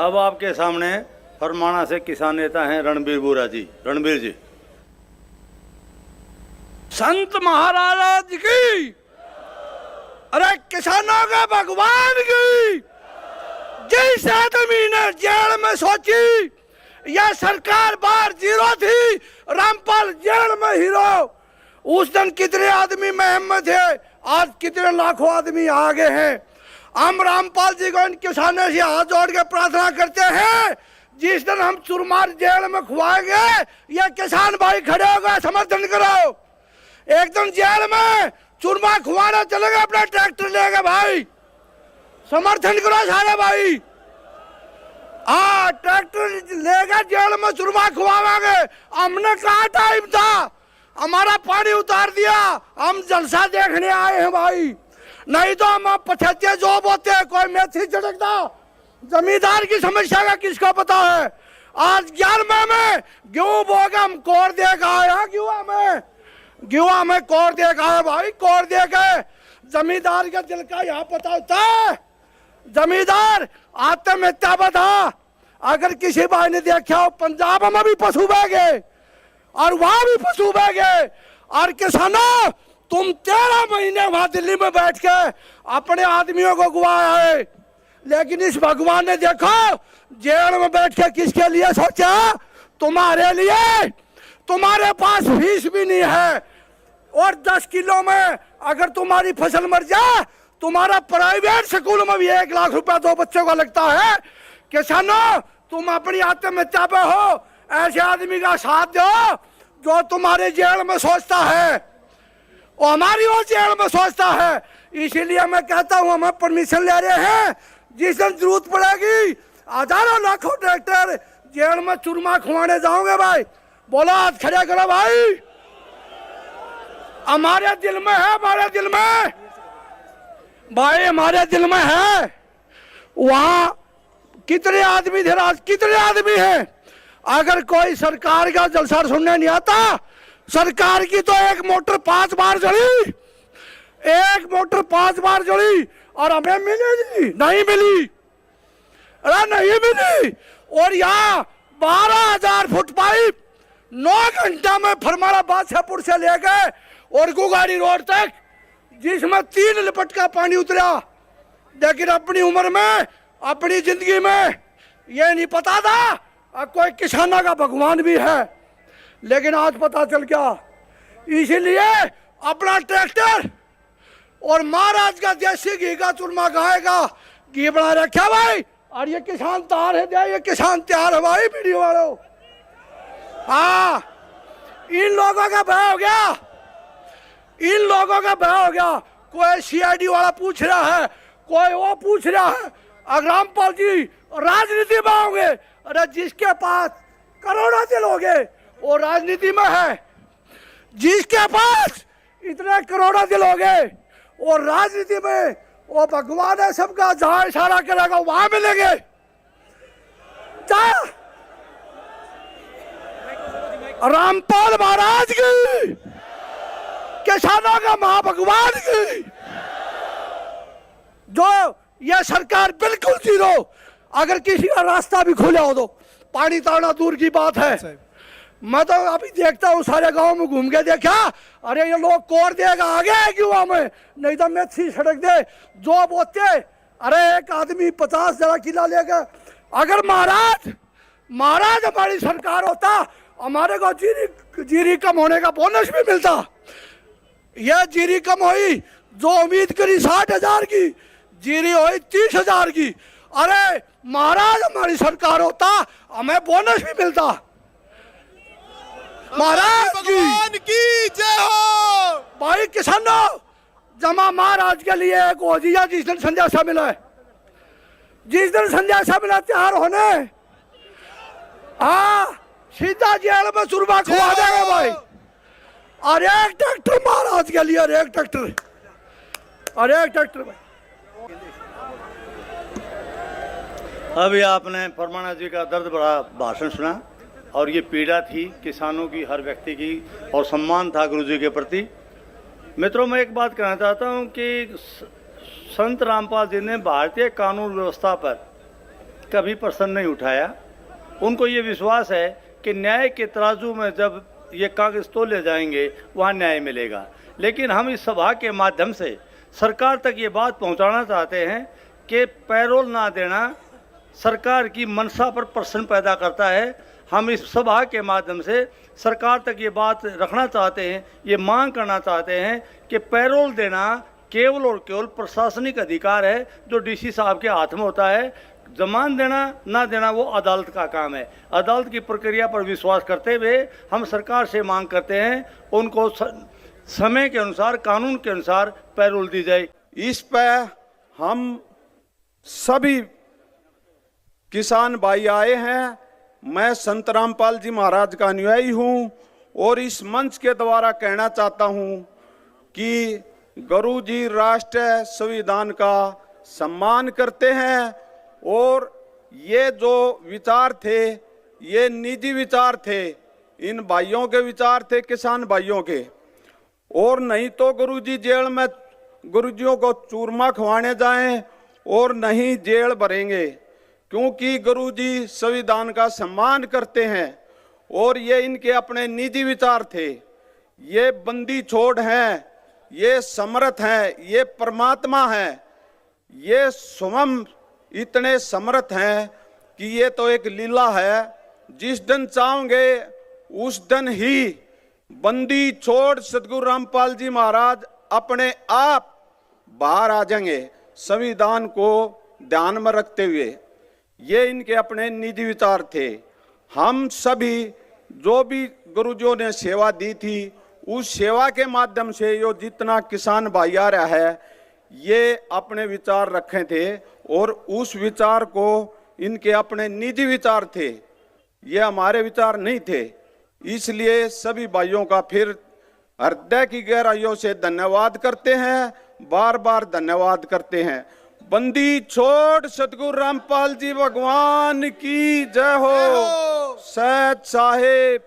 अब आपके सामने फरमाना से किसान नेता हैं रणबीर बोरा जी। रणबीर जी। संत महाराज की, अरे किसानों के भगवान की। जिस आदमी ने जेल में सोची यह सरकार बार जीरो थी, रामपाल जेल में हीरो। उस दिन कितने आदमी महम में थे, आज कितने लाखों आदमी आगे हैं। हम रामपाल जी को इन किसानों से हाथ जोड़ के प्रार्थना करते हैं, जिस दिन हम चुरमार जेल में खुआएंगे ये किसान भाई खड़े हो गए, समर्थन करो। एक दिन जेल में चुरमा खुआना चलेगा, अपना ट्रैक्टर लेगा भाई, समर्थन करो सारे भाई। हाँ, ट्रैक्टर लेगा, जेल में चुरमा खुआवाएंगे। हमने कहा टाइम था, हमारा पानी उतार दिया, हम जलसा देखने आए हैं भाई। नहीं तो हम 75 जॉब होते, कोई मेथी झटकता। जमींदार की समस्या का किसको पता है। आज 11वें में गेहूं बोगा, हम कोर दे के आए, गेहूं में कोर दे के आए भाई, कोर दे के। जमींदार के दिल का यहाँ पता होता है। जमींदार आत्महत्या बता, अगर किसी भाई ने देखा हो, पंजाब में भी पशु बह गए और वहां भी पशु बह गए। और किसानों, तुम 13 महीने वहां दिल्ली में बैठ के अपने आदमियों को गुवाया है, लेकिन इस भगवान ने देखो जेल में बैठ के किसके लिए सोचा, तुम्हारे लिए। तुम्हारे पास फीस भी नहीं है, और 10 किलो में अगर तुम्हारी फसल मर जाए, तुम्हारा प्राइवेट स्कूल में भी 1 लाख रुपया 2 बच्चों का लगता है। किसानों, तुम अपनी आत्महत्या पे हो, ऐसे आदमी का साथ दो जो तुम्हारे जेल में सोचता है, वो हमारी वो जेल में सोचता है। इसीलिए मैं कहता हूं, हम परमिशन ले रहे हैं, जिस दिन जरूरत पड़ेगी हजारों लाखों ट्रैक्टर जेल में चूरमा खुआने जाओगे भाई। बोलो, हाथ खड़े करो भाई। हमारे दिल में है, हमारे दिल में भाई, हमारे दिल में है। वहां कितने आदमी थे, आज कितने आदमी हैं। अगर कोई सरकार का जलसा सुनने नहीं आता, सरकार की तो एक मोटर 5 बार जली, एक मोटर 5 बार जली, और हमें मिली नहीं मिली, अरे नहीं मिली। और यहाँ 12,000 फुट पाइप 9 घंटा में फरमारा बादशाहपुर से ले गए और गुगाड़ी रोड तक, जिसमें 3 लिपट का पानी उतरा। लेकिन अपनी उम्र में, अपनी जिंदगी में ये नहीं पता था कोई किसानों का भगवान भी है, लेकिन आज पता चल गया। इसीलिए अपना ट्रैक्टर और महाराज का देसी घी का चूरमा खाएगा, घी बना रखा भाई। और ये किसान तैयार है, ये किसान तैयार है भाई, वीडियो वालों। हाँ, इन लोगों का भय हो गया, इन लोगों का भय हो गया। कोई सीआईडी वाला पूछ रहा है, कोई वो पूछ रहा है, अगर रामपाल जी राजनीति में होंगे, अरे जिसके पास करोड़ों दिल हो गए वो राजनीति में है। जिसके पास इतने करोड़ों दिल हो गए वो राजनीति में, वो भगवान है सबका, जहां इशारा करेगा वहां मिलेंगे। रामपाल महाराज की, किसानों का महाभगवान की। जो ये सरकार बिल्कुल जीरो, अगर किसी का रास्ता भी खुला हो तो पानी ताना दूर की बात है। मैं तो अभी देखता हूँ, सारे गांव में घूम के देखा, अरे ये लोग कोर देगा आगे क्यों में, नहीं तो मेथी सड़क दे जो बोते। अरे एक आदमी 50 जरा किला लेगा। अगर महाराज हमारी सरकार होता, हमारे को जीरी कम होने का बोनस भी मिलता। यह जीरी कम हुई, जो उम्मीद करी 60,000 की, जीरी हुई 30,000 की। अरे महाराज हमारी सरकार होता, हमें बोनस भी मिलता। महाराज की जय हो भाई। किसानों, जमा महाराज के लिए एक हो दिया, जिस दिन संदेशा मिला है, जिस दिन संदेशा मिला तैयार होने, हाँ सीधा जेल में चूरमा खुआ देगा भाई। और एक ट्रैक्टर महाराज के लिए, और एक ट्रैक्टर, और एक ट्रैक्टर भाई। अभी आपने फरमाना जी का दर्द भरा भाषण सुना, और ये पीड़ा थी किसानों की, हर व्यक्ति की, और सम्मान था गुरु जी के प्रति। मित्रों, मैं एक बात कहना चाहता हूँ कि संत रामपाल जी ने भारतीय कानून व्यवस्था पर कभी प्रश्न नहीं उठाया। उनको ये विश्वास है कि न्याय के तराजू में जब ये कागज तोले जाएंगे वहाँ न्याय मिलेगा। लेकिन हम इस सभा के माध्यम से सरकार तक ये बात पहुँचाना चाहते हैं कि पैरोल ना देना सरकार की मंशा पर प्रश्न पैदा करता है। हम इस सभा के माध्यम से सरकार तक ये बात रखना चाहते हैं, ये मांग करना चाहते हैं कि पैरोल देना केवल और केवल प्रशासनिक अधिकार है जो डीसी साहब के हाथ में होता है। जमान देना ना देना वो अदालत का काम है। अदालत की प्रक्रिया पर विश्वास करते हुए हम सरकार से मांग करते हैं उनको समय के अनुसार, कानून के अनुसार पैरोल दी जाए। इस पर हम सभी किसान भाई आए हैं। मैं संत रामपाल जी महाराज का अनुयायी हूं और इस मंच के द्वारा कहना चाहता हूं कि गुरु जी राष्ट्र संविधान का सम्मान करते हैं और ये जो विचार थे ये निजी विचार थे, इन भाइयों के विचार थे, किसान भाइयों के। और नहीं तो गुरुजी जेल में गुरुजियों को चूरमा खवाने जाएं और नहीं जेल भरेंगे, क्योंकि गुरुजी संविधान का सम्मान करते हैं और ये इनके अपने निजी विचार थे। ये बंदी छोड़ हैं, ये समर्थ हैं, ये परमात्मा हैं, ये स्वयं इतने समर्थ हैं कि ये तो एक लीला है। जिस दिन चाहोगे उस दिन ही बंदी छोड़ सदगुरु रामपाल जी महाराज अपने आप बाहर आ जाएंगे, संविधान को ध्यान में रखते हुए। ये इनके अपने निजी विचार थे। हम सभी जो भी गुरुजियों ने सेवा दी थी उस सेवा के माध्यम से यो जितना किसान भाई आ रहा है ये अपने विचार रखे थे और उस विचार को इनके अपने निजी विचार थे, ये हमारे विचार नहीं थे। इसलिए सभी भाइयों का फिर हृदय की गहराइयों से धन्यवाद करते हैं, बार बार धन्यवाद करते हैं। बंदी छोड़ सतगुरु रामपाल जी भगवान की जय हो। सैयद साहेब